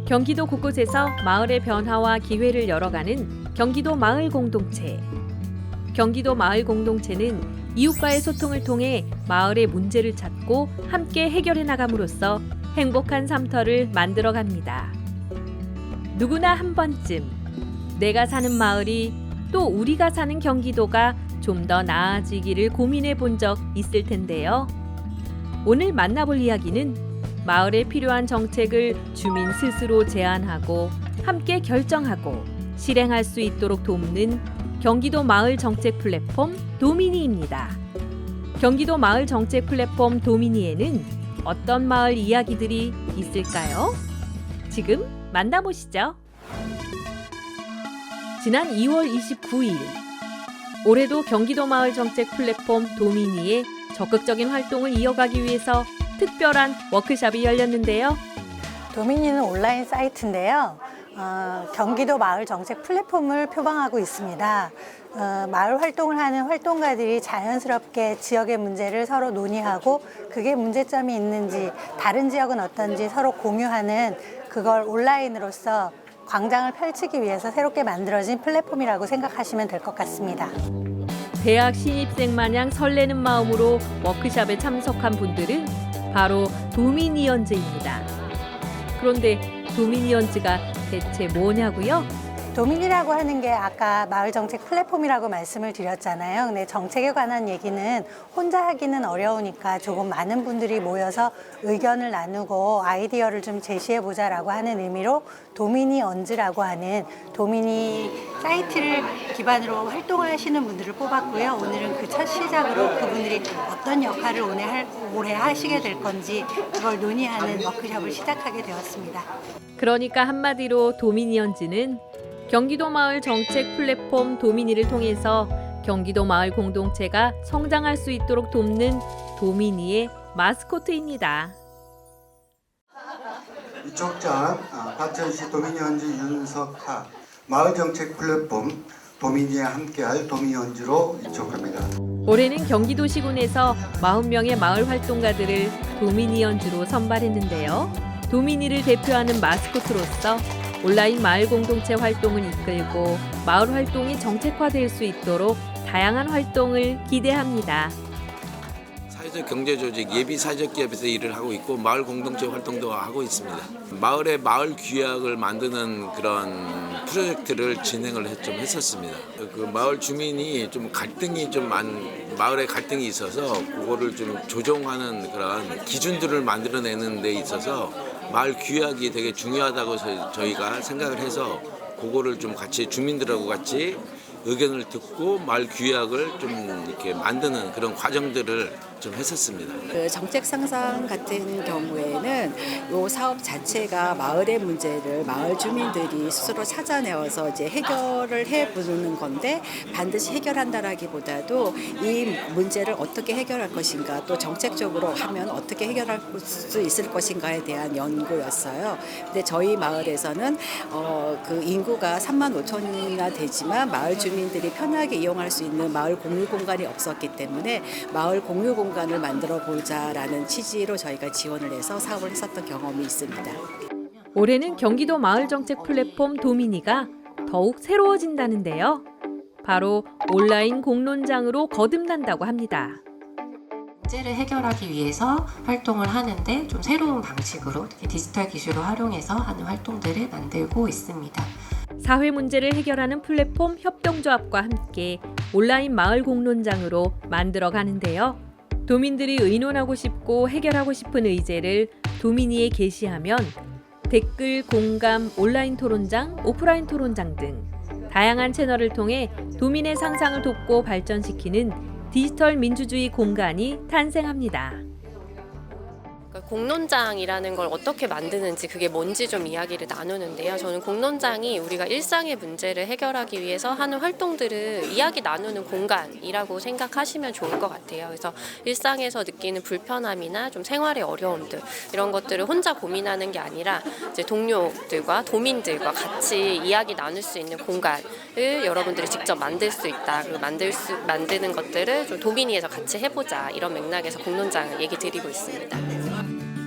경기도 곳곳에서 마을의 변화와 기회를 열어가는 경기도 마을 공동체. 경기도 마을 공동체는 이웃과의 소통을 통해 마을의 문제를 찾고 함께 해결해 나감으로써 행복한 삶터를 만들어갑니다. 누구나 한 번쯤 내가 사는 마을이 또 우리가 사는 경기도가 좀 더 나아지기를 고민해 본 적 있을 텐데요. 오늘 만나볼 이야기는 마을에 필요한 정책을 주민 스스로 제안하고 함께 결정하고 실행할 수 있도록 돕는 경기도 마을 정책 플랫폼 도미니입니다. 경기도 마을 정책 플랫폼 도미니에는 어떤 마을 이야기들이 있을까요? 지금 만나보시죠. 지난 2월 29일 올해도 경기도 마을 정책 플랫폼 도미니의 적극적인 활동을 이어가기 위해서 특별한 워크숍이 열렸는데요. 도미니는 온라인 사이트인데요. 경기도 마을 정책 플랫폼을 표방하고 있습니다. 마을 활동을 하는 활동가들이 자연스럽게 지역의 문제를 서로 논의하고 그게 문제점이 있는지 다른 지역은 어떤지 서로 공유하는 그걸 온라인으로서 광장을 펼치기 위해서 새롭게 만들어진 플랫폼이라고 생각하시면 될 것 같습니다. 대학 신입생 마냥 설레는 마음으로 워크숍에 참석한 분들은 바로 도미니언즈입니다. 그런데 도미니언즈가 대체 뭐냐고요? 도민이라고 하는 게 아까 마을정책 플랫폼이라고 말씀을 드렸잖아요. 근데 정책에 관한 얘기는 혼자 하기는 어려우니까 조금 많은 분들이 모여서 의견을 나누고 아이디어를 좀 제시해보자라고 하는 의미로 도미니언즈라고 하는 도미니 사이트를 기반으로 활동을 하시는 분들을 뽑았고요. 오늘은 그 첫 시작으로 그분들이 어떤 역할을 올해 하시게 될 건지 그걸 논의하는 워크숍을 시작하게 되었습니다. 그러니까 한마디로 도미니언즈는 경기도 마을 정책 플랫폼 도미니를 통해서 경기도 마을 공동체가 성장할 수 있도록 돕는 도미니의 마스코트입니다. 이쪽장 과천시 도미니언즈 윤석하 마을 정책 플랫폼 도미니에 함께할 도미니언즈로 이쪽합니다. 올해는 경기도 시군에서 40명의 마을 활동가들을 도미니언즈로 선발했는데요. 도미니를 대표하는 마스코트로서 온라인 마을 공동체 활동을 이끌고 마을 활동이 정책화될 수 있도록 다양한 활동을 기대합니다. 사회적 경제조직 예비 사회적 기업에서 일을 하고 있고 마을 공동체 활동도 하고 있습니다. 마을에 마을 규약을 만드는 그런 프로젝트를 진행을 좀 했었습니다. 그 마을 주민이 좀 마을에 갈등이 있어서 그거를 좀 조정하는 그런 기준들을 만들어내는 데 있어서 마을 규약이 되게 중요하다고 저희가 생각을 해서 그거를 좀 같이 주민들하고 같이 의견을 듣고 마을 규약을 좀 이렇게 만드는 그런 과정들을 좀 했었습니다. 그 정책 상상 같은 경우에는 이 사업 자체가 마을의 문제를 마을 주민들이 스스로 찾아내어서 이제 해결을 해보는 건데 반드시 해결한다라기보다도 이 문제를 어떻게 해결할 것인가 또 정책적으로 하면 어떻게 해결할 수 있을 것인가에 대한 연구였어요. 근데 저희 마을에서는 그 인구가 35,000이나 되지만 마을 주민들이 편하게 이용할 수 있는 마을 공유 공간이 없었기 때문에 마을 공유 공간을 만들어 보자라는 취지로 저희가 지원을 해서 사업을 했었던 경험이 있습니다. 올해는 경기도 마을 정책 플랫폼 도미니가 더욱 새로워진다는데요. 바로 온라인 공론장으로 거듭난다고 합니다. 문제를 해결하기 위해서 활동을 하는데 좀 새로운 방식으로 특히 디지털 기술을 활용해서 하는 활동들을 만들고 있습니다. 사회 문제를 해결하는 플랫폼 협동조합과 함께 온라인 마을 공론장으로 만들어 가는데요. 도민들이 의논하고 싶고 해결하고 싶은 의제를 도미니에 게시하면 댓글, 공감, 온라인 토론장, 오프라인 토론장 등 다양한 채널을 통해 도민의 상상을 돕고 발전시키는 디지털 민주주의 공간이 탄생합니다. 공론장이라는 걸 어떻게 만드는지 그게 뭔지 좀 이야기를 나누는데요. 저는 공론장이 우리가 일상의 문제를 해결하기 위해서 하는 활동들을 이야기 나누는 공간이라고 생각하시면 좋을 것 같아요. 그래서 일상에서 느끼는 불편함이나 좀 생활의 어려움들 이런 것들을 혼자 고민하는 게 아니라 이제 동료들과 도민들과 같이 이야기 나눌 수 있는 공간을 여러분들이 직접 만들 수 있다. 그리고 만드는 것들을 좀 도민위에서 같이 해보자 이런 맥락에서 공론장을 얘기 드리고 있습니다.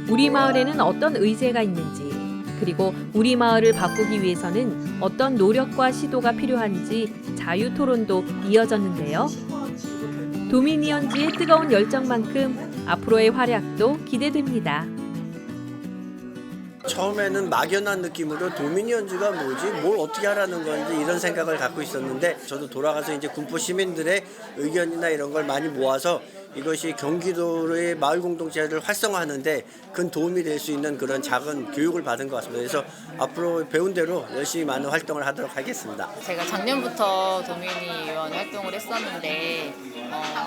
우리 마을에는 어떤 의제가 있는지, 그리고 우리 마을을 바꾸기 위해서는 어떤 노력과 시도가 필요한지 자유 토론도 이어졌는데요. 도미니언즈의 뜨거운 열정만큼 앞으로의 활약도 기대됩니다. 처음에는 막연한 느낌으로 도미니언즈가 뭐지? 뭘 어떻게 하라는 건지 이런 생각을 갖고 있었는데 저도 돌아가서 이제 군포 시민들의 의견이나 이런 걸 많이 모아서 이것이 경기도의 마을 공동체를 활성화하는데 큰 도움이 될 수 있는 그런 작은 교육을 받은 것 같습니다. 그래서 앞으로 배운 대로 열심히 많은 활동을 하도록 하겠습니다. 제가 작년부터 도미니 의원 활동을 했었는데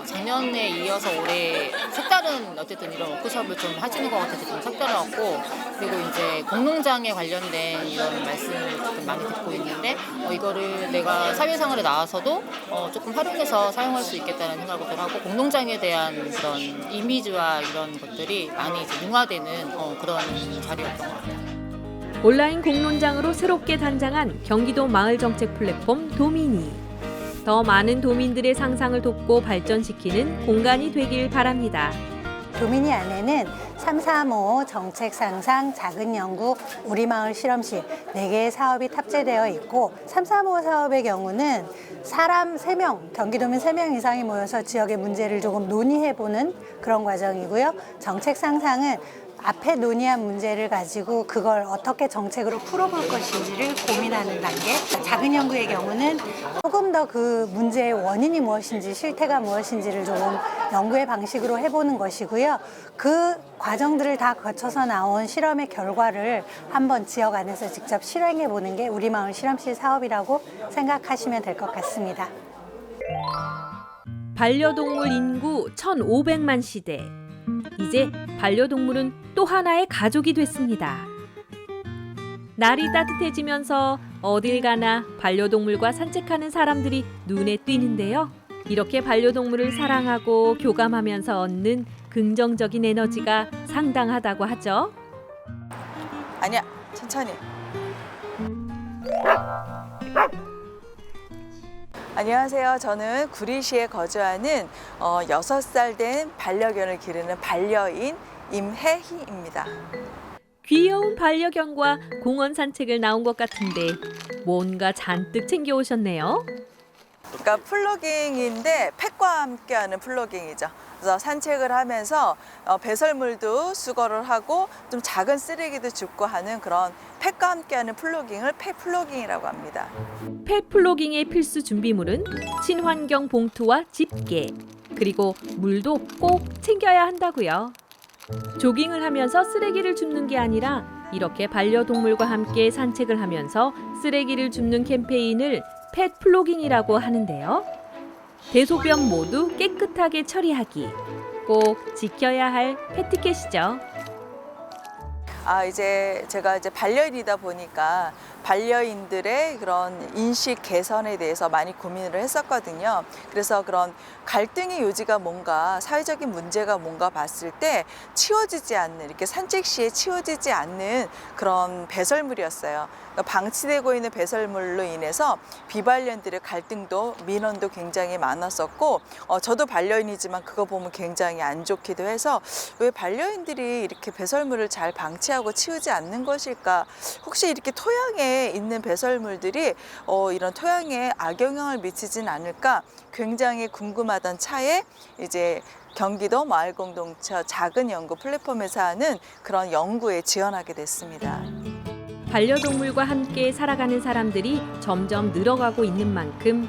작년에 이어서 올해 색다른 어쨌든 이런 워크숍을 좀 해주는 것 같아서 좀 색다르고 그리고 이제 공농장에 관련된 이런 말씀을 좀 많이 듣고 있는데 이거를 내가 사회생활에 나와서도 조금 활용해서 사용할 수 있겠다는 생각을 하고 공농장에 대한 그런 이미지와 이런 것들이 많이 이제 융화되는 그런 자리였던 것 같아요. 온라인 공론장으로 새롭게 단장한 경기도 마을 정책 플랫폼 도미니. 더 많은 도민들의 상상을 돕고 발전시키는 공간이 되길 바랍니다. 도미니 안에는 335 정책 상상, 작은 연구, 우리 마을 실험실 4개의 사업이 탑재되어 있고 335 사업의 경우는 사람 3명, 경기도민 3명 이상이 모여서 지역의 문제를 조금 논의해보는 그런 과정이고요. 정책 상상은 앞에 논의한 문제를 가지고 그걸 어떻게 정책으로 풀어볼 것인지를 고민하는 단계. 작은 연구의 경우는 조금 더 그 문제의 원인이 무엇인지 실태가 무엇인지를 조금 연구의 방식으로 해보는 것이고요. 그 과정들을 다 거쳐서 나온 실험의 결과를 한번 지역 안에서 직접 실행해보는 게 우리 마을 실험실 사업이라고 생각하시면 될 것 같습니다. 반려동물 인구 1,500만 시대. 이제 반려동물은 또 하나의 가족이 됐습니다. 날이 따뜻해지면서 어딜 가나 반려동물과 산책하는 사람들이 눈에 띄는데요. 이렇게 반려동물을 사랑하고 교감하면서 얻는 긍정적인 에너지가 상당하다고 하죠. 아니야, 천천히. 안녕하세요. 저는 구리시에 거주하는 6살 된 반려견을 기르는 반려인 임혜희입니다. 귀여운 반려견과 공원 산책을 나온 것 같은데 뭔가 잔뜩 챙겨오셨네요. 그러니까 플로깅인데 펫과 함께하는 플로깅이죠. 그래서 산책을 하면서 배설물도 수거를 하고 좀 작은 쓰레기도 줍고 하는 그런 펫과 함께하는 플로깅을 펫 플로깅이라고 합니다. 펫 플로깅의 필수 준비물은 친환경 봉투와 집게, 그리고 물도 꼭 챙겨야 한다고요. 조깅을 하면서 쓰레기를 줍는 게 아니라 이렇게 반려동물과 함께 산책을 하면서 쓰레기를 줍는 캠페인을 펫 플로깅이라고 하는데요. 대소변 모두 깨끗하게 처리하기. 꼭 지켜야 할 패티켓이죠. 이제 제가 반려인이다 보니까 반려인들의 그런 인식 개선에 대해서 많이 고민을 했었거든요. 그래서 그런 갈등의 요지가 뭔가 사회적인 문제가 뭔가 봤을 때 치워지지 않는, 이렇게 산책 시에 치워지지 않는 그런 배설물이었어요. 그러니까 방치되고 있는 배설물로 인해서 비반려인들의 갈등도 민원도 굉장히 많았었고 저도 반려인이지만 그거 보면 굉장히 안 좋기도 해서 왜 반려인들이 이렇게 배설물을 잘 방치하고 치우지 않는 것일까? 혹시 이렇게 토양에 있는 배설물들이 이런 토양에 악영향을 미치진 않을까 굉장히 궁금하던 차에 이제 경기도 마을공동체 작은 연구 플랫폼에서 하는 그런 연구에 지원하게 됐습니다. 반려동물과 함께 살아가는 사람들이 점점 늘어가고 있는 만큼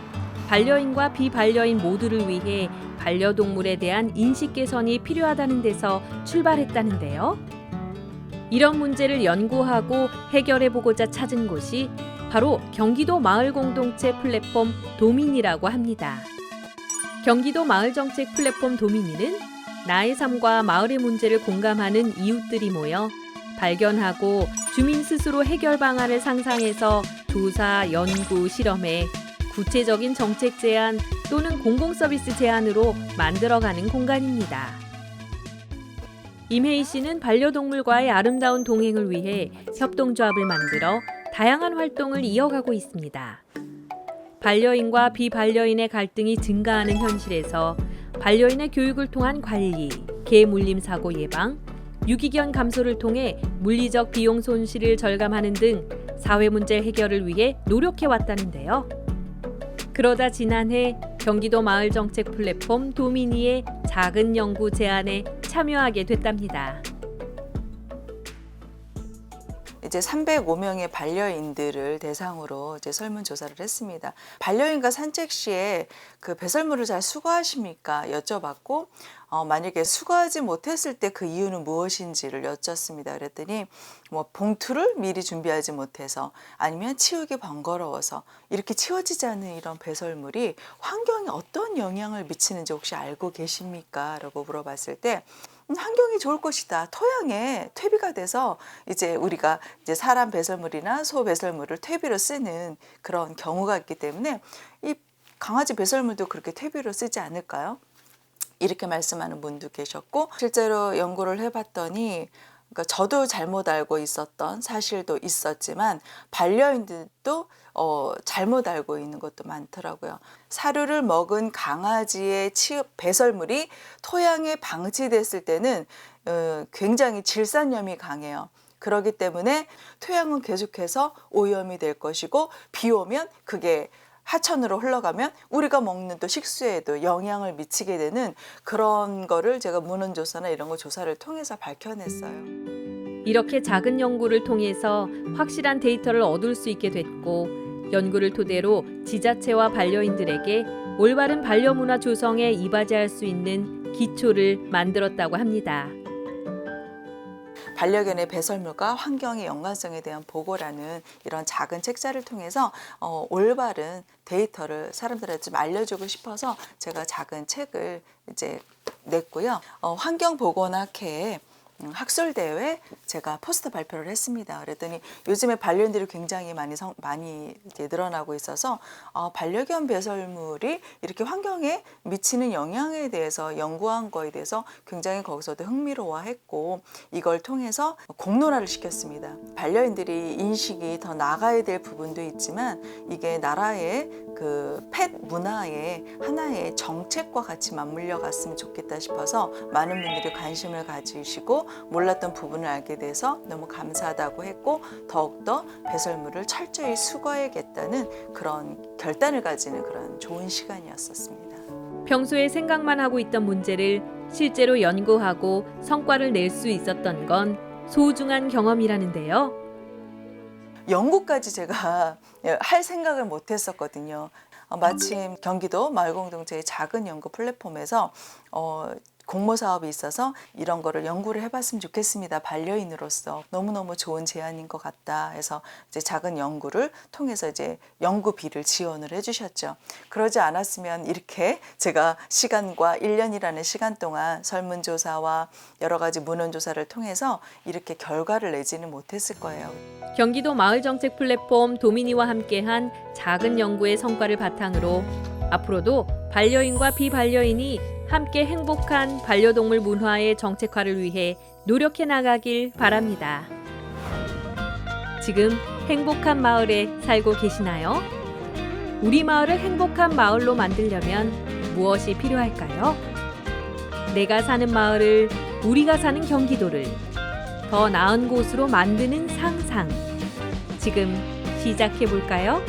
반려인과 비반려인 모두를 위해 반려동물에 대한 인식 개선이 필요하다는 데서 출발했다는데요. 이런 문제를 연구하고 해결해보고자 찾은 곳이 바로 경기도 마을공동체 플랫폼 도미니라고 합니다. 경기도 마을정책 플랫폼 도미니는 나의 삶과 마을의 문제를 공감하는 이웃들이 모여 발견하고 주민 스스로 해결 방안을 상상해서 조사, 연구, 실험해 구체적인 정책 제안 또는 공공서비스 제안으로 만들어가는 공간입니다. 임혜희 씨는 반려동물과의 아름다운 동행을 위해 협동조합을 만들어 다양한 활동을 이어가고 있습니다. 반려인과 비반려인의 갈등이 증가하는 현실에서 반려인의 교육을 통한 관리, 개 물림 사고 예방, 유기견 감소를 통해 물리적 비용 손실을 절감하는 등 사회 문제 해결을 위해 노력해 왔다는데요. 그러다 지난해 경기도 마을 정책 플랫폼 도미니의 작은 연구 제안에 참여하게 됐답니다. 이제 305명의 반려인들을 대상으로 이제 설문조사를 했습니다. 반려인과 산책 시에 그 배설물을 잘 수거하십니까? 여쭤봤고, 만약에 수거하지 못했을 때 그 이유는 무엇인지를 여쭙습니다. 그랬더니 뭐 봉투를 미리 준비하지 못해서, 아니면 치우기 번거로워서, 이렇게 치워지지 않는 이런 배설물이 환경에 어떤 영향을 미치는지 혹시 알고 계십니까? 라고 물어봤을 때 환경이 좋을 것이다. 토양에 퇴비가 돼서 이제 우리가 이제 사람 배설물이나 소 배설물을 퇴비로 쓰는 그런 경우가 있기 때문에 이 강아지 배설물도 그렇게 퇴비로 쓰지 않을까요? 이렇게 말씀하는 분도 계셨고, 실제로 연구를 해봤더니 그러니까 저도 잘못 알고 있었던 사실도 있었지만 반려인들도 잘못 알고 있는 것도 많더라고요. 사료를 먹은 강아지의 배설물이 토양에 방치됐을 때는 굉장히 질산염이 강해요. 그렇기 때문에 토양은 계속해서 오염이 될 것이고, 비 오면 그게 하천으로 흘러가면 우리가 먹는 또 식수에도 영향을 미치게 되는 그런 거를 제가 문헌조사나 이런 거 조사를 통해서 밝혀냈어요. 이렇게 작은 연구를 통해서 확실한 데이터를 얻을 수 있게 됐고, 연구를 토대로 지자체와 반려인들에게 올바른 반려문화 조성에 이바지할 수 있는 기초를 만들었다고 합니다. 반려견의 배설물과 환경의 연관성에 대한 보고라는 이런 작은 책자를 통해서 올바른 데이터를 사람들한테 좀 알려주고 싶어서 제가 작은 책을 이제 냈고요. 환경보건학회에 학술대회 제가 포스터 발표를 했습니다. 그랬더니 요즘에 반려인들이 굉장히 많이 이제 늘어나고 있어서 반려견 배설물이 이렇게 환경에 미치는 영향에 대해서 연구한 거에 대해서 굉장히 거기서도 흥미로워했고, 이걸 통해서 공론화를 시켰습니다. 반려인들이 인식이 더 나가야 될 부분도 있지만 이게 나라의 그 펫 문화의 하나의 정책과 같이 맞물려 갔으면 좋겠다 싶어서 많은 분들이 관심을 가지시고 몰랐던 부분을 알게 돼서 너무 감사하다고 했고, 더욱더 배설물을 철저히 수거해야겠다는 그런 결단을 가지는 그런 좋은 시간이었었습니다. 평소에 생각만 하고 있던 문제를 실제로 연구하고 성과를 낼 수 있었던 건 소중한 경험이라는데요. 연구까지 제가 할 생각을 못 했었거든요. 마침 경기도 마을공동체의 작은 연구 플랫폼에서 공모 사업이 있어서 이런 거를 연구를 해봤으면 좋겠습니다. 반려인으로서 너무너무 좋은 제안인 것 같다 해서 이제 작은 연구를 통해서 이제 연구비를 지원을 해주셨죠. 그러지 않았으면 이렇게 제가 시간과 1년이라는 시간 동안 설문조사와 여러 가지 문헌조사를 통해서 이렇게 결과를 내지는 못했을 거예요. 경기도 마을정책 플랫폼 도미니와 함께한 작은 연구의 성과를 바탕으로 앞으로도 반려인과 비반려인이 함께 행복한 반려동물 문화의 정책화를 위해 노력해 나가길 바랍니다. 지금 행복한 마을에 살고 계시나요? 우리 마을을 행복한 마을로 만들려면 무엇이 필요할까요? 내가 사는 마을을, 우리가 사는 경기도를 더 나은 곳으로 만드는 상상. 지금 시작해 볼까요?